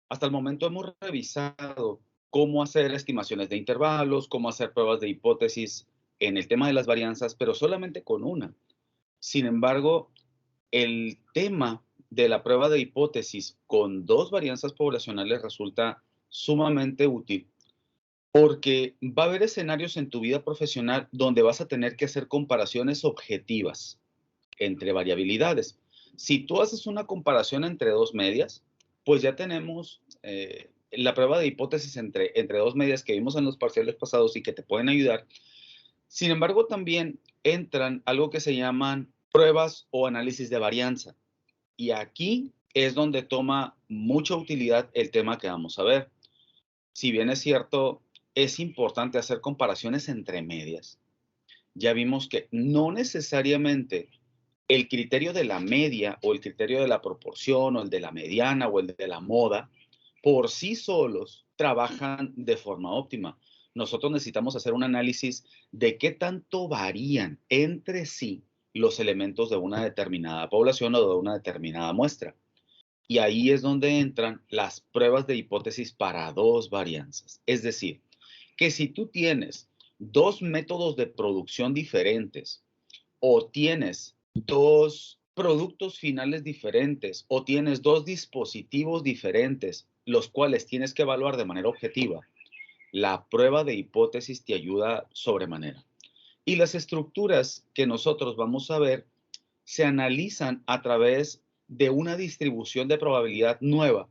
Hasta el momento hemos revisado cómo hacer estimaciones de intervalos, cómo hacer pruebas de hipótesis en el tema de las varianzas, pero solamente con una. Sin embargo, el tema de la prueba de hipótesis con dos varianzas poblacionales resulta sumamente útil porque va a haber escenarios en tu vida profesional donde vas a tener que hacer comparaciones objetivas entre variabilidades. Si tú haces una comparación entre dos medias, pues ya tenemos la prueba de hipótesis entre dos medias que vimos en los parciales pasados y que te pueden ayudar. Sin embargo, también entran algo que se llaman pruebas o análisis de varianza. Y aquí es donde toma mucha utilidad el tema que vamos a ver. Si bien es cierto, es importante hacer comparaciones entre medias. Ya vimos que no necesariamente el criterio de la media o el criterio de la proporción o el de la mediana o el de la moda por sí solos trabajan de forma óptima. Nosotros necesitamos hacer un análisis de qué tanto varían entre sí los elementos de una determinada población o de una determinada muestra. Y ahí es donde entran las pruebas de hipótesis para dos varianzas. Es decir, que si tú tienes dos métodos de producción diferentes o tienes dos productos finales diferentes o tienes dos dispositivos diferentes, los cuales tienes que evaluar de manera objetiva, la prueba de hipótesis te ayuda sobremanera. Y las estructuras que nosotros vamos a ver se analizan a través de una distribución de probabilidad nueva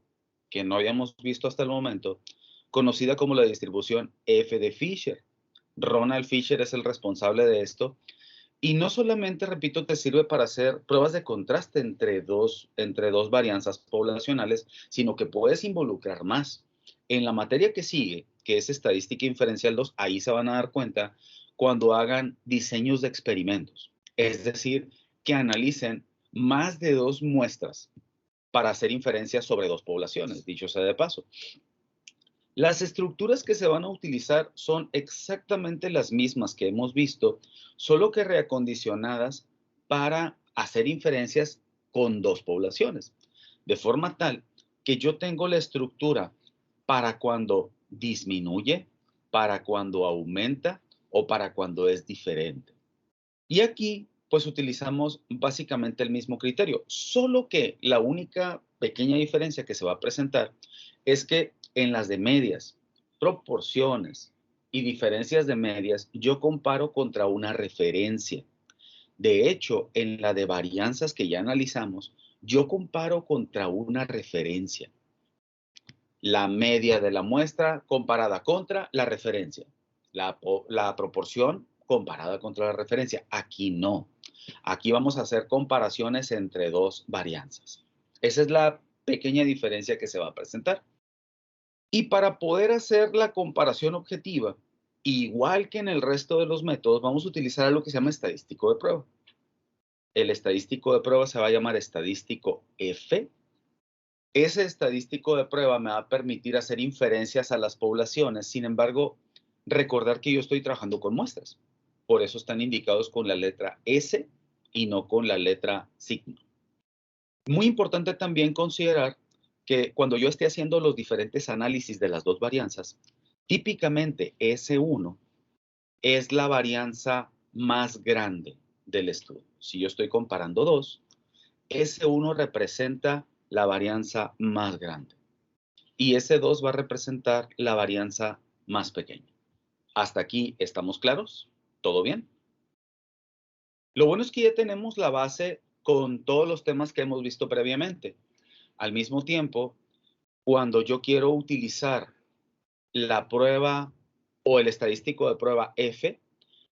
que no habíamos visto hasta el momento, conocida como la distribución F de Fisher. Ronald Fisher es el responsable de esto. Y no solamente, repito, te sirve para hacer pruebas de contraste entre dos varianzas poblacionales, sino que puedes involucrar más. En la materia que sigue, que es estadística inferencial 2, ahí se van a dar cuenta cuando hagan diseños de experimentos. Es decir, que analicen más de dos muestras para hacer inferencias sobre dos poblaciones, dicho sea de paso. Las estructuras que se van a utilizar son exactamente las mismas que hemos visto, solo que reacondicionadas para hacer inferencias con dos poblaciones, de forma tal que yo tengo la estructura para cuando disminuye, para cuando aumenta o para cuando es diferente. Y aquí, pues utilizamos básicamente el mismo criterio, solo que la única pequeña diferencia que se va a presentar es que en las de medias, proporciones y diferencias de medias, yo comparo contra una referencia. De hecho, en la de varianzas que ya analizamos, yo comparo contra una referencia. La media de la muestra comparada contra la referencia. La proporción comparada contra la referencia. Aquí no. Aquí vamos a hacer comparaciones entre dos varianzas. Esa es la pequeña diferencia que se va a presentar. Y para poder hacer la comparación objetiva, igual que en el resto de los métodos, vamos a utilizar algo que se llama estadístico de prueba. El estadístico de prueba se va a llamar estadístico F. Ese estadístico de prueba me va a permitir hacer inferencias a las poblaciones. Sin embargo, recordar que yo estoy trabajando con muestras. Por eso están indicados con la letra S y no con la letra signo. Muy importante también considerar que cuando yo esté haciendo los diferentes análisis de las dos varianzas, típicamente S1 es la varianza más grande del estudio. Si yo estoy comparando dos, S1 representa la varianza más grande y S2 va a representar la varianza más pequeña. ¿Hasta aquí estamos claros? ¿Todo bien? Lo bueno es que ya tenemos la base con todos los temas que hemos visto previamente. Al mismo tiempo, cuando yo quiero utilizar la prueba o el estadístico de prueba F,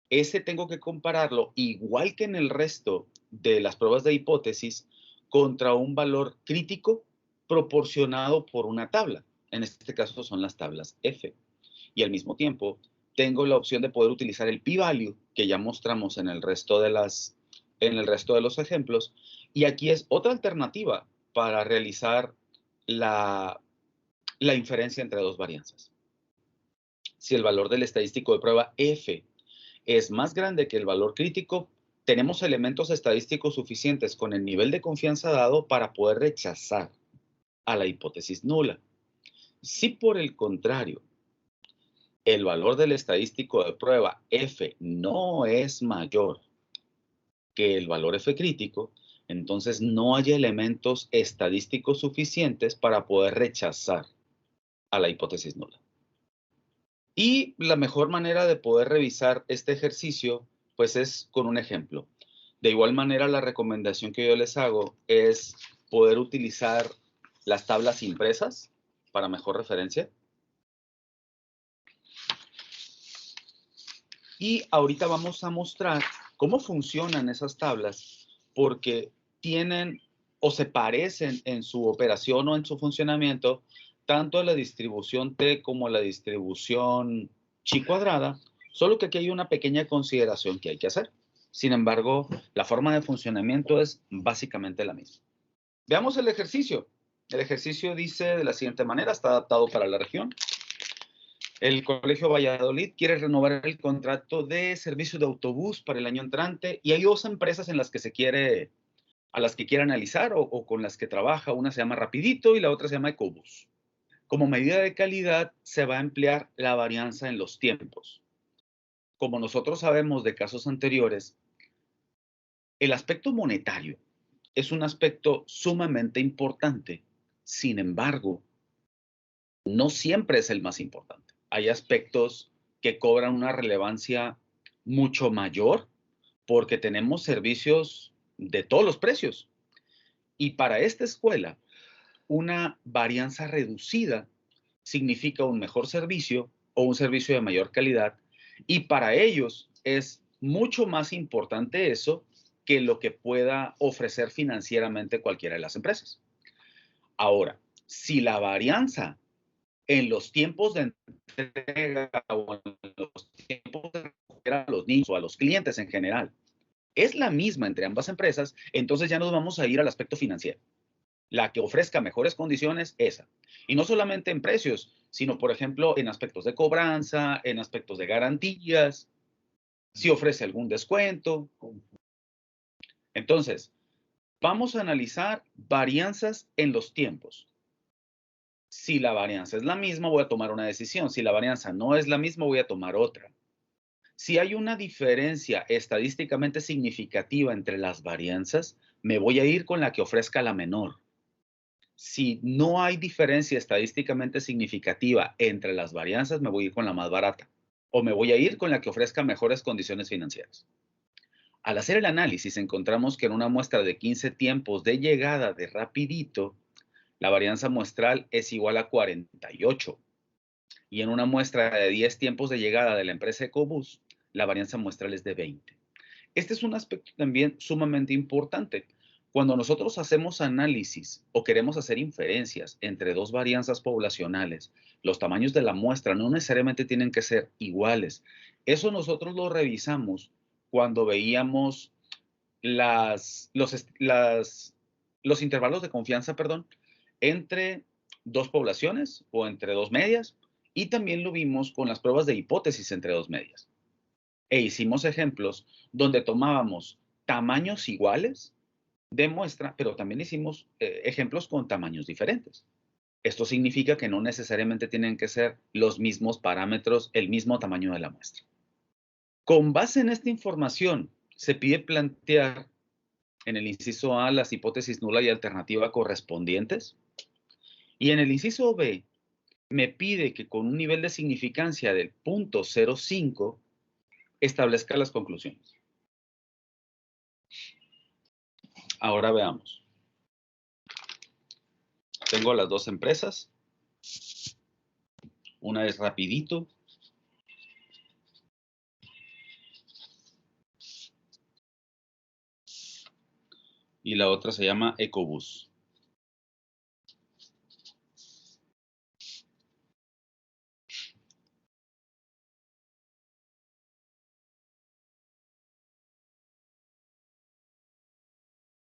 ese tengo que compararlo igual que en el resto de las pruebas de hipótesis contra un valor crítico proporcionado por una tabla. En este caso son las tablas F. Y al mismo tiempo tengo la opción de poder utilizar el p-value que ya mostramos en el resto de los ejemplos. Y aquí es otra alternativa para realizar la, la inferencia entre dos varianzas. Si el valor del estadístico de prueba F es más grande que el valor crítico, tenemos elementos estadísticos suficientes con el nivel de confianza dado para poder rechazar a la hipótesis nula. Si por el contrario, el valor del estadístico de prueba F no es mayor que el valor F crítico, entonces no hay elementos estadísticos suficientes para poder rechazar a la hipótesis nula. Y la mejor manera de poder revisar este ejercicio, pues es con un ejemplo. De igual manera, la recomendación que yo les hago es poder utilizar las tablas impresas para mejor referencia. Y ahorita vamos a mostrar cómo funcionan esas tablas, porque tienen o se parecen en su operación o en su funcionamiento tanto a la distribución T como a la distribución chi cuadrada, solo que aquí hay una pequeña consideración que hay que hacer. Sin embargo, la forma de funcionamiento es básicamente la misma. Veamos el ejercicio. El ejercicio dice de la siguiente manera, está adaptado para la región. El Colegio Valladolid quiere renovar el contrato de servicio de autobús para el año entrante y hay dos empresas en las que a las que quiere analizar o con las que trabaja. Una se llama Rapidito y la otra se llama Ecobús. Como medida de calidad se va a emplear la varianza en los tiempos. Como nosotros sabemos de casos anteriores, el aspecto monetario es un aspecto sumamente importante. Sin embargo, no siempre es el más importante. Hay aspectos que cobran una relevancia mucho mayor porque tenemos servicios de todos los precios. Y para esta escuela, una varianza reducida significa un mejor servicio o un servicio de mayor calidad. Y para ellos es mucho más importante eso que lo que pueda ofrecer financieramente cualquiera de las empresas. Ahora, si la varianza en los tiempos de entrega o en los tiempos de recoger a los niños o a los clientes en general es la misma entre ambas empresas, entonces ya nos vamos a ir al aspecto financiero. La que ofrezca mejores condiciones, esa. Y no solamente en precios, sino, por ejemplo, en aspectos de cobranza, en aspectos de garantías, si ofrece algún descuento. Entonces, vamos a analizar varianzas en los tiempos. Si la varianza es la misma, voy a tomar una decisión. Si la varianza no es la misma, voy a tomar otra. Si hay una diferencia estadísticamente significativa entre las varianzas, me voy a ir con la que ofrezca la menor. Si no hay diferencia estadísticamente significativa entre las varianzas, me voy a ir con la más barata. O me voy a ir con la que ofrezca mejores condiciones financieras. Al hacer el análisis, encontramos que en una muestra de 15 tiempos de llegada de Rapidito, la varianza muestral es igual a 48. Y en una muestra de 10 tiempos de llegada de la empresa Ecobús, la varianza muestral es de 20. Este es un aspecto también sumamente importante. Cuando nosotros hacemos análisis o queremos hacer inferencias entre dos varianzas poblacionales, los tamaños de la muestra no necesariamente tienen que ser iguales. Eso nosotros lo revisamos cuando veíamos los intervalos de confianza, perdón, entre dos poblaciones o entre dos medias, y también lo vimos con las pruebas de hipótesis entre dos medias. E hicimos ejemplos donde tomábamos tamaños iguales de muestra, pero también hicimos ejemplos con tamaños diferentes. Esto significa que no necesariamente tienen que ser los mismos parámetros, el mismo tamaño de la muestra. Con base en esta información, se pide plantear en el inciso A las hipótesis nula y alternativa correspondientes. Y en el inciso B, me pide que con un nivel de significancia del 0.05 establezca las conclusiones. Ahora veamos. Tengo las dos empresas. Una es Rapidito. Y la otra se llama Ecobús.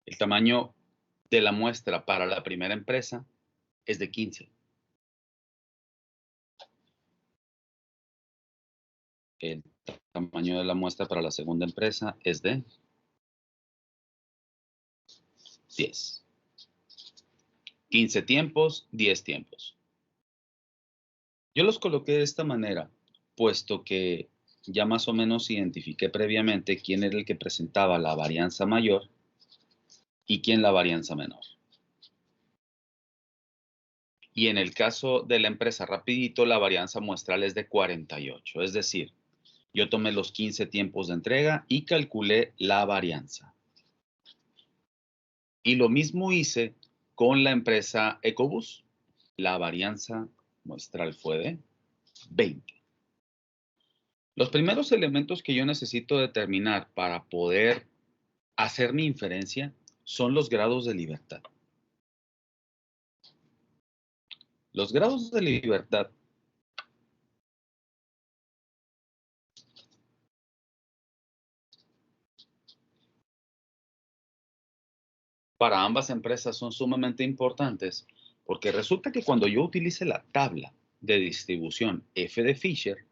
El tamaño de la muestra para la primera empresa es de 15. El tamaño de la muestra para la segunda empresa es de 10. 15 tiempos, 10 tiempos. Yo los coloqué de esta manera, puesto que ya más o menos identifiqué previamente quién era el que presentaba la varianza mayor y quién la varianza menor. Y en el caso de la empresa Rapidito, la varianza muestral es de 48. Es decir, yo tomé los 15 tiempos de entrega y calculé la varianza. Y lo mismo hice con la empresa Ecobús. La varianza muestral fue de 20. Los primeros elementos que yo necesito determinar para poder hacer mi inferencia son los grados de libertad. Los grados de libertad para ambas empresas son sumamente importantes porque resulta que cuando yo utilice la tabla de distribución F de Fisher,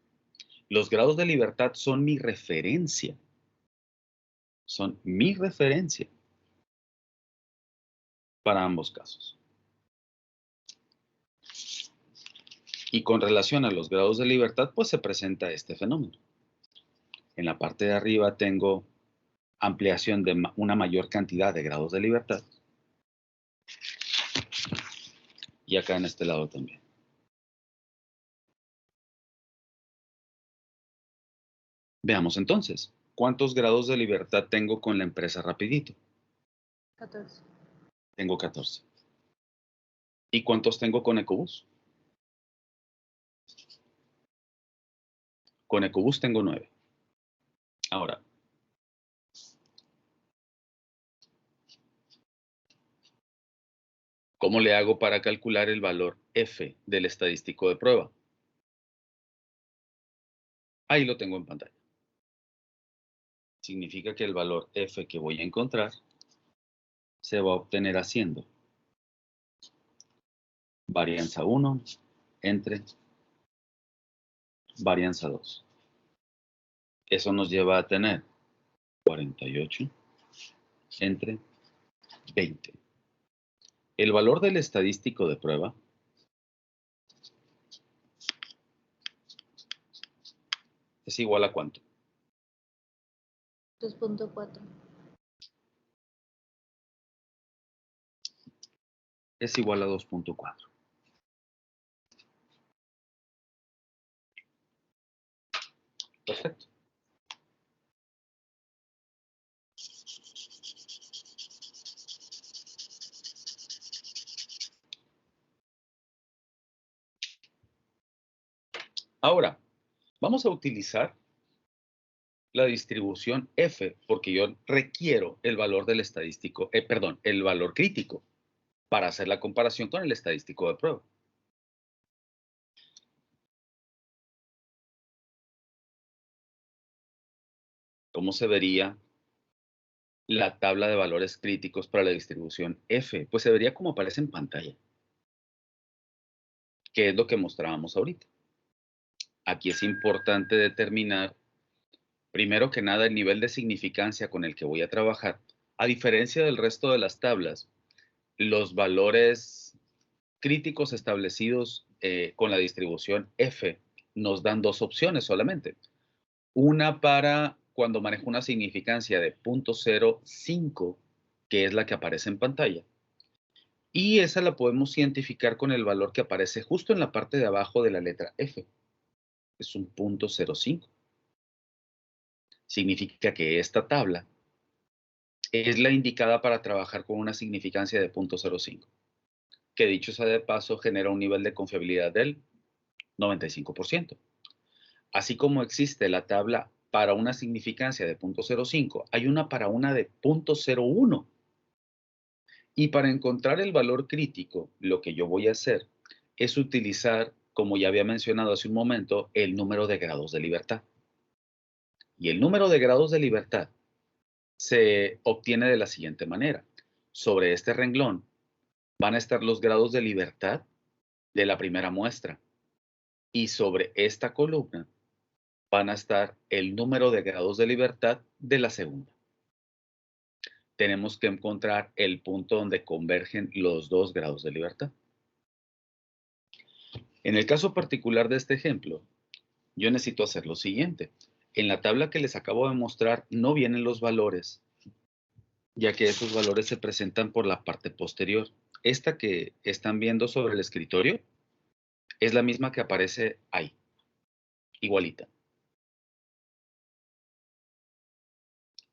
los grados de libertad son mi referencia. Son mi referencia para ambos casos. Y con relación a los grados de libertad, pues se presenta este fenómeno. En la parte de arriba tengo ampliación de una mayor cantidad de grados de libertad. Y acá en este lado también. Veamos entonces, ¿cuántos grados de libertad tengo con la empresa Rapidito? 14. Tengo 14. ¿Y cuántos tengo con Ecobús? Con Ecobús tengo 9. Ahora, ¿cómo le hago para calcular el valor F del estadístico de prueba? Ahí lo tengo en pantalla. Significa que el valor F que voy a encontrar se va a obtener haciendo varianza 1 entre varianza 2. Eso nos lleva a tener 48 entre 20. El valor del estadístico de prueba es igual a ¿cuánto? 2.4. Es igual a 2.4. Perfecto. Ahora, vamos a utilizar la distribución F porque yo requiero el valor del estadístico, el valor crítico para hacer la comparación con el estadístico de prueba. ¿Cómo se vería la tabla de valores críticos para la distribución F? Pues se vería como aparece en pantalla, que es lo que mostrábamos ahorita. Aquí es importante determinar, primero que nada, el nivel de significancia con el que voy a trabajar. A diferencia del resto de las tablas, los valores críticos establecidos con la distribución F nos dan dos opciones solamente. Una para cuando manejo una significancia de 0.05, que es la que aparece en pantalla. Y esa la podemos identificar con el valor que aparece justo en la parte de abajo de la letra F. Es un 0.05. Significa que esta tabla es la indicada para trabajar con una significancia de 0.05, que dicho sea de paso genera un nivel de confiabilidad del 95%. Así como existe la tabla para una significancia de 0.05, hay una para una de 0.01. Y para encontrar el valor crítico, lo que yo voy a hacer es utilizar, como ya había mencionado hace un momento, el número de grados de libertad. Y el número de grados de libertad se obtiene de la siguiente manera. Sobre este renglón van a estar los grados de libertad de la primera muestra. Y sobre esta columna van a estar el número de grados de libertad de la segunda. Tenemos que encontrar el punto donde convergen los dos grados de libertad. En el caso particular de este ejemplo, yo necesito hacer lo siguiente. En la tabla que les acabo de mostrar no vienen los valores, ya que esos valores se presentan por la parte posterior. Esta que están viendo sobre el escritorio es la misma que aparece ahí, igualita.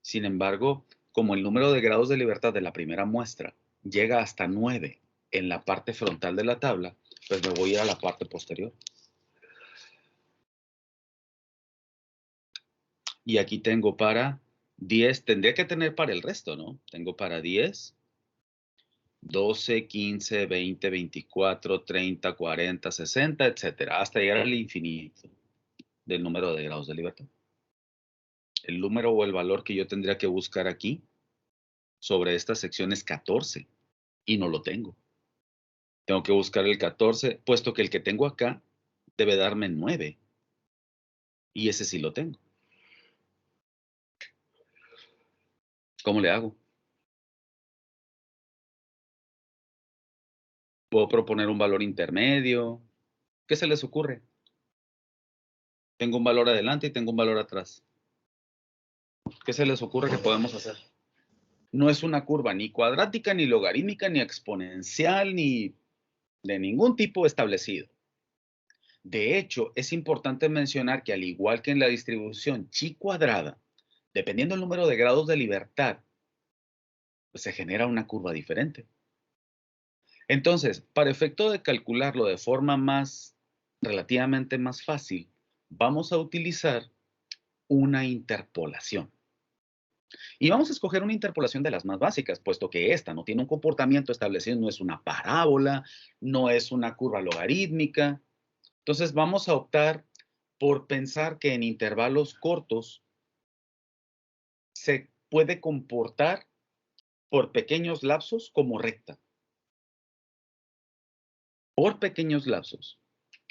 Sin embargo, como el número de grados de libertad de la primera muestra llega hasta 9 en la parte frontal de la tabla, pues me voy a ir a la parte posterior. Y aquí tengo para 10, tendría que tener para el resto, ¿no? Tengo para 10, 12, 15, 20, 24, 30, 40, 60, etcétera, hasta llegar al infinito del número de grados de libertad. El número o el valor que yo tendría que buscar aquí sobre esta sección es 14 y no lo tengo. Tengo que buscar el 14, puesto que el que tengo acá debe darme 9 y ese sí lo tengo. ¿Cómo le hago? Puedo proponer un valor intermedio. ¿Qué se les ocurre? Tengo un valor adelante y tengo un valor atrás. ¿Qué se les ocurre que podemos hacer? No es una curva ni cuadrática, ni logarítmica, ni exponencial, ni de ningún tipo establecido. De hecho, es importante mencionar que al igual que en la distribución chi cuadrada, dependiendo del número de grados de libertad, pues se genera una curva diferente. Entonces, para efecto de calcularlo de forma relativamente más fácil, vamos a utilizar una interpolación. Y vamos a escoger una interpolación de las más básicas, puesto que esta no tiene un comportamiento establecido, no es una parábola, no es una curva logarítmica. Entonces vamos a optar por pensar que en intervalos cortos se puede comportar por pequeños lapsos como recta. Por pequeños lapsos.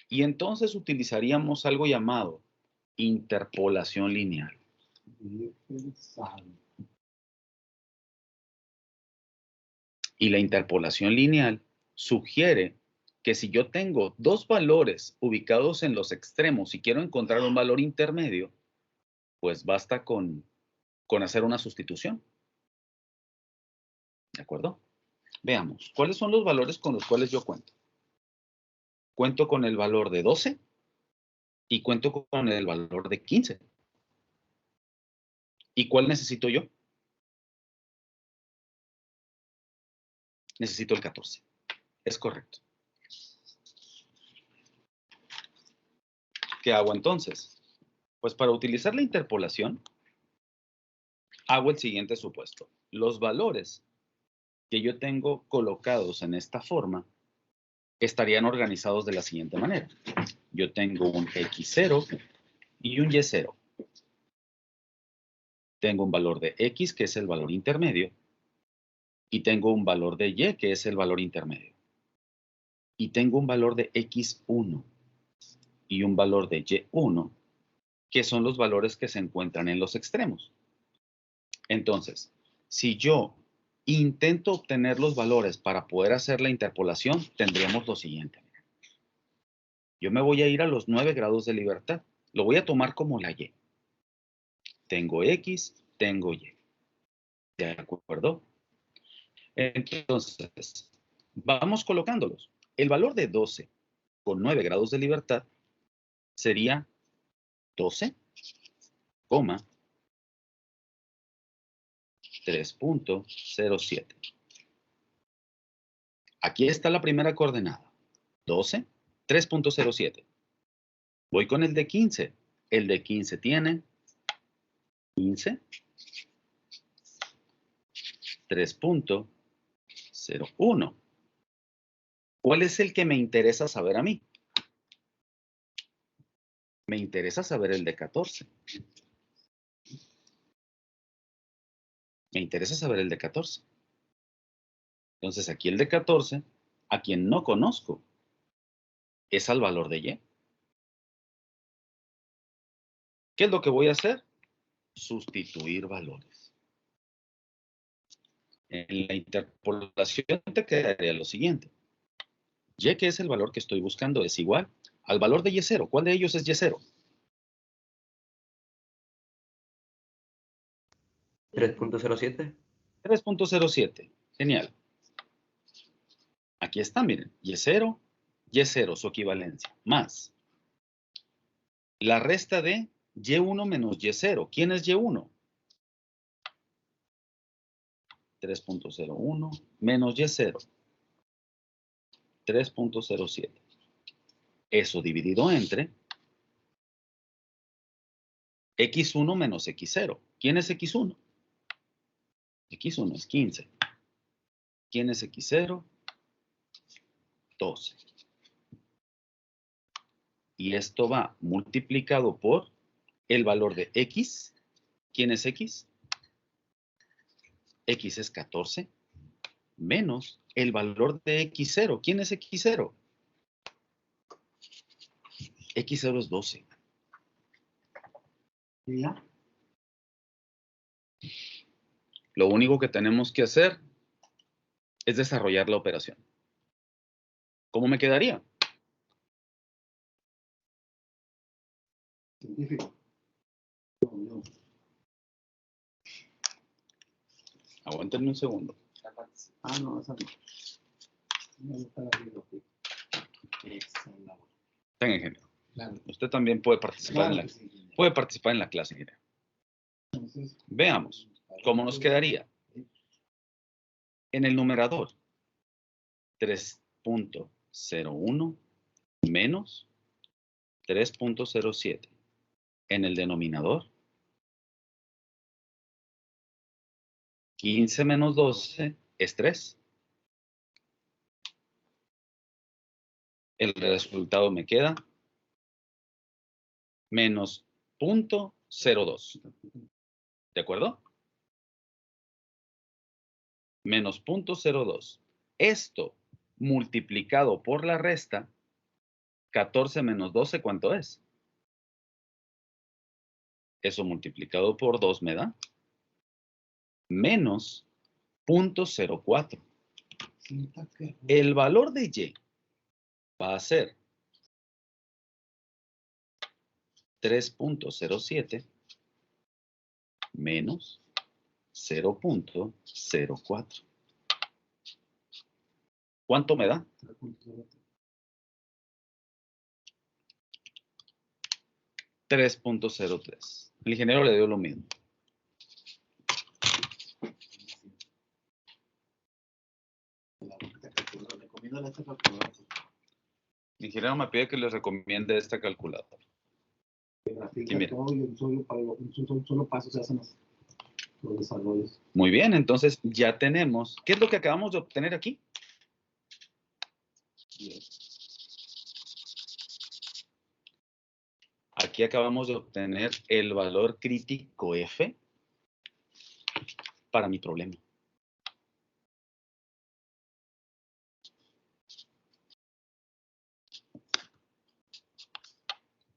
Y entonces utilizaríamos algo llamado interpolación lineal. Y la interpolación lineal sugiere que si yo tengo dos valores ubicados en los extremos y quiero encontrar un valor intermedio, pues basta con hacer una sustitución. ¿De acuerdo? Veamos, ¿cuáles son los valores con los cuales yo cuento? Cuento con el valor de 12 y cuento con el valor de 15. ¿Y cuál necesito yo? Necesito el 14. Es correcto. ¿Qué hago entonces? Pues para utilizar la interpolación, hago el siguiente supuesto. Los valores que yo tengo colocados en esta forma estarían organizados de la siguiente manera. Yo tengo un X0 y un Y0. Tengo un valor de X, que es el valor intermedio, y tengo un valor de Y, que es el valor intermedio. Y tengo un valor de X1 y un valor de Y1, que son los valores que se encuentran en los extremos. Entonces, si yo intento obtener los valores para poder hacer la interpolación, tendríamos lo siguiente. Yo me voy a ir a los 9 grados de libertad. Lo voy a tomar como la Y. Tengo X, tengo Y. ¿De acuerdo? Entonces, vamos colocándolos. El valor de 12 con 9 grados de libertad sería 12, 3.07. Aquí está la primera coordenada. 12, 3.07. Voy con el de 15. El de 15 tiene 15, 3.01. ¿Cuál es el que me interesa saber a mí? Me interesa saber el de 14. Me interesa saber el de 14. Entonces aquí el de 14, a quien no conozco, es al valor de Y. ¿Qué es lo que voy a hacer? Sustituir valores. En la interpolación te quedaría lo siguiente. Y, que es el valor que estoy buscando, es igual al valor de Y0. ¿Cuál de ellos es Y0? 3.07. 3.07. Genial. Aquí está, miren. Y0, Y0, su equivalencia. Más la resta de Y1 menos Y0. ¿Quién es Y1? 3.01 menos Y0. 3.07. Eso dividido entre X1 menos X0. ¿Quién es X1? X1 es 15. ¿Quién es X0? 12. Y esto va multiplicado por el valor de X. ¿Quién es X? X es 14 menos el valor de X0. ¿Quién es X0? X0 es 12. ¿Ya? Lo único que tenemos que hacer es desarrollar la operación. ¿Cómo me quedaría? Científico. No. Aguántenme un segundo. Ah, no, esa no. No está la biología. Esa es la buena. Tan ingeniero. Claro. Usted también puede participar, Claro que sí. puede participar en la clase, ingeniero. Entonces, Veamos cómo nos quedaría. En el numerador, 3.01 menos 3.07. En el denominador, 15 menos 12 es 3. El resultado me queda menos 0.02. ¿De acuerdo? Menos 0.02. Esto multiplicado por la resta, 14 menos 12, ¿cuánto es? Eso multiplicado por 2 me da menos 0.04. El valor de Y va a ser 3.07 menos 0.04. ¿Cuánto me da? 3.03. El ingeniero le dio lo mismo. El ingeniero me pide que les recomiende esta calculadora. Y mira. todo y un solo paso se hacen los desarrollos. Muy bien, entonces ya tenemos. ¿Qué es lo que acabamos de obtener aquí? Aquí acabamos de obtener el valor crítico F para mi problema.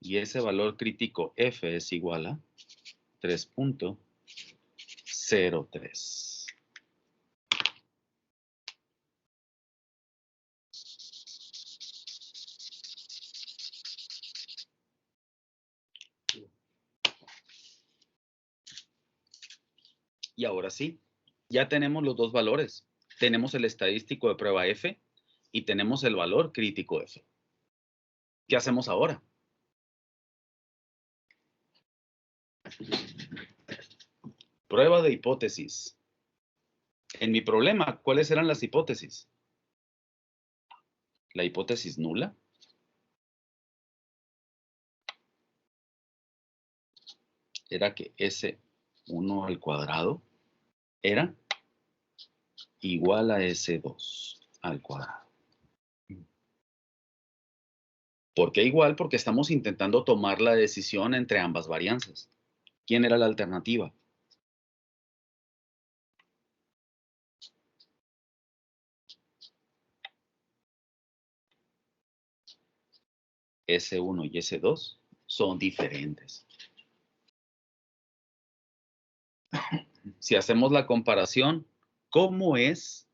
Y ese valor crítico F es igual a 3.03. Y ahora sí, ya tenemos los dos valores. Tenemos el estadístico de prueba F y tenemos el valor crítico F. ¿Qué hacemos ahora? Prueba de hipótesis. En mi problema, ¿cuáles eran las hipótesis? La hipótesis nula. Era que S1 al cuadrado era igual a S2 al cuadrado. ¿Por qué igual? Porque estamos intentando tomar la decisión entre ambas varianzas. ¿Quién era la alternativa? S1 y S2 son diferentes. Si hacemos la comparación, ¿cómo es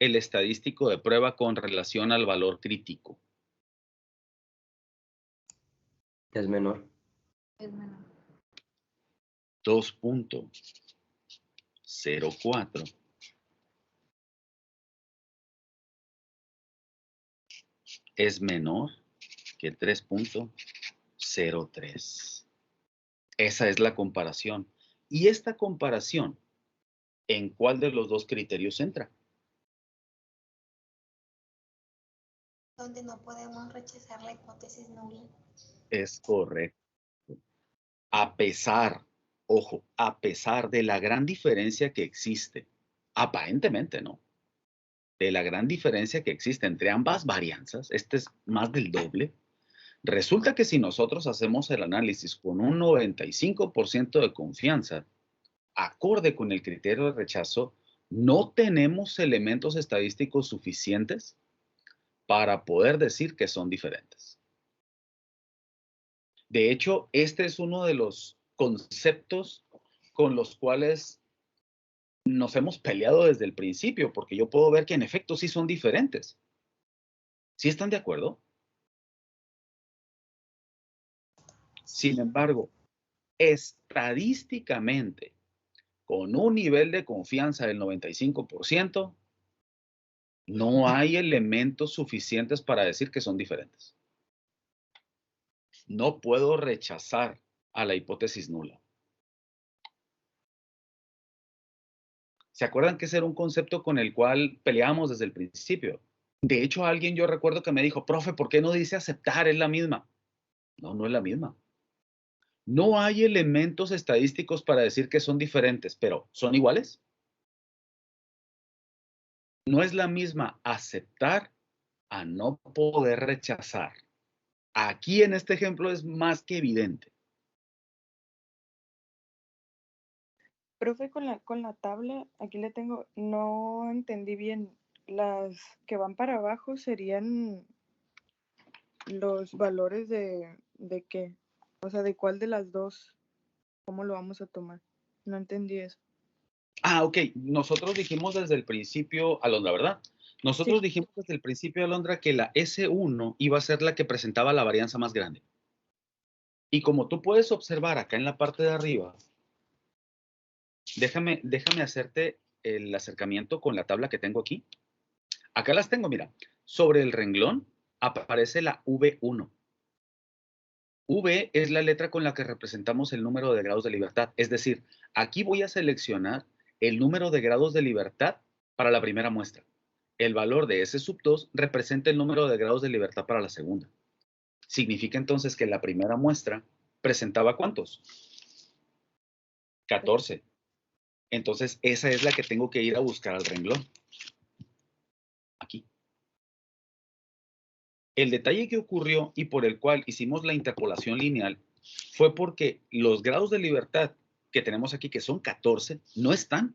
el estadístico de prueba con relación al valor crítico? Es menor. Es menor. 2.04 es menor que 3.03. Esa es la comparación. Y esta comparación, ¿en cuál de los dos criterios entra? Donde no podemos rechazar la hipótesis nula. Es correcto. A pesar, ojo, a pesar de la gran diferencia que existe, aparentemente no, de la gran diferencia que existe entre ambas varianzas, este es más del doble, resulta que si nosotros hacemos el análisis con un 95% de confianza, acorde con el criterio de rechazo, no tenemos elementos estadísticos suficientes para poder decir que son diferentes. De hecho, este es uno de los conceptos con los cuales nos hemos peleado desde el principio, porque yo puedo ver que en efecto sí son diferentes. ¿Sí están de acuerdo? Sin embargo, estadísticamente, con un nivel de confianza del 95%, no hay elementos suficientes para decir que son diferentes. No puedo rechazar a la hipótesis nula. ¿Se acuerdan que ese era un concepto con el cual peleamos desde el principio? De hecho, alguien yo recuerdo que me dijo, profe, ¿por qué no dice aceptar? Es la misma. No, no es la misma. No hay elementos estadísticos para decir que son diferentes, pero ¿son iguales? No es la misma aceptar a no poder rechazar. Aquí en este ejemplo es más que evidente. Profe, con la tabla, aquí le tengo, no entendí bien. Las que van para abajo serían los valores de qué, o sea, de cuál de las dos, cómo lo vamos a tomar. No entendí eso. Ah, ok. Nosotros dijimos desde el principio, Alondra, ¿verdad? Nosotros Sí. dijimos desde el principio, Alondra, que la S1 iba a ser la que presentaba la varianza más grande. Y como tú puedes observar acá en la parte de arriba, déjame hacerte el acercamiento con la tabla que tengo aquí. Acá las tengo, mira. Sobre el renglón aparece la V1. V es la letra con la que representamos el número de grados de libertad. Es decir, aquí voy a seleccionar el número de grados de libertad para la primera muestra. El valor de S sub 2 representa el número de grados de libertad para la segunda. Significa entonces que la primera muestra presentaba ¿cuántos? 14. Entonces, esa es la que tengo que ir a buscar al renglón. Aquí. El detalle que ocurrió y por el cual hicimos la interpolación lineal fue porque los grados de libertad que tenemos aquí, que son 14, no están.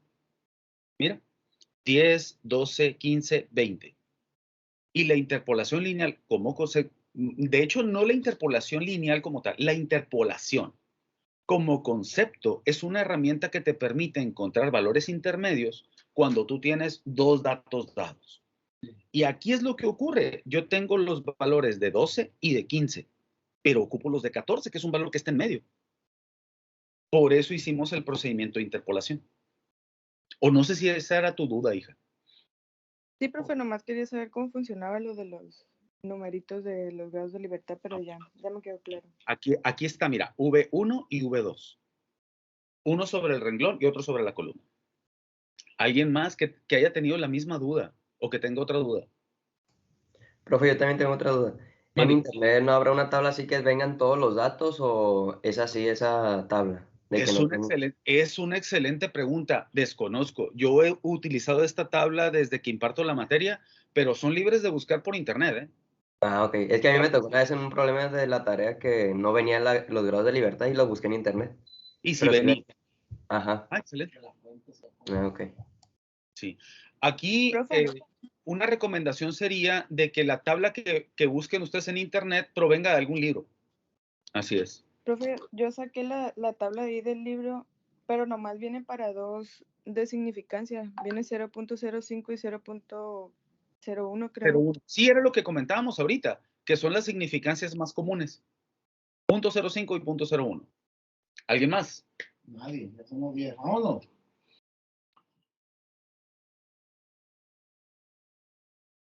Mira, 10, 12, 15, 20. Y la interpolación lineal, de hecho, no la interpolación lineal como tal, la interpolación como concepto es una herramienta que te permite encontrar valores intermedios cuando tú tienes dos datos dados. Y aquí es lo que ocurre. Yo tengo los valores de 12 y de 15, pero ocupo los de 14, que es un valor que está en medio. Por eso hicimos el procedimiento de interpolación. O no sé si esa era tu duda, hija. Sí, profe, nomás quería saber cómo funcionaba lo de los numeritos de los grados de libertad, pero ya me quedó claro. Aquí está, mira, V1 y V2. Uno sobre el renglón y otro sobre la columna. ¿Alguien más que haya tenido la misma duda o que tenga otra duda? Profe, yo también tengo otra duda. ¿En Mande. internet no habrá una tabla así que vengan todos los datos o es así esa tabla? Es una excelente pregunta. Desconozco. Yo he utilizado esta tabla desde que imparto la materia, pero son libres de buscar por internet, ¿eh? Ah, ok. Es que a mí me tocó una vez en un problema de la tarea que no venían los grados de libertad y los busqué en internet. Y si Pero sí venía. Ajá. Ah, excelente. Ah, ok. Sí. Aquí Profe. una recomendación sería de que la tabla que busquen ustedes en internet provenga de algún libro. Así es. Profe, yo saqué la tabla de ahí del libro Pero nomás viene para dos de significancia. Viene 0.05 y 0.01, creo. Pero sí era lo que comentábamos ahorita, que son las significancias más comunes. 0.05 y 0.01. ¿Alguien más? Nadie, ya somos 10. Vámonos.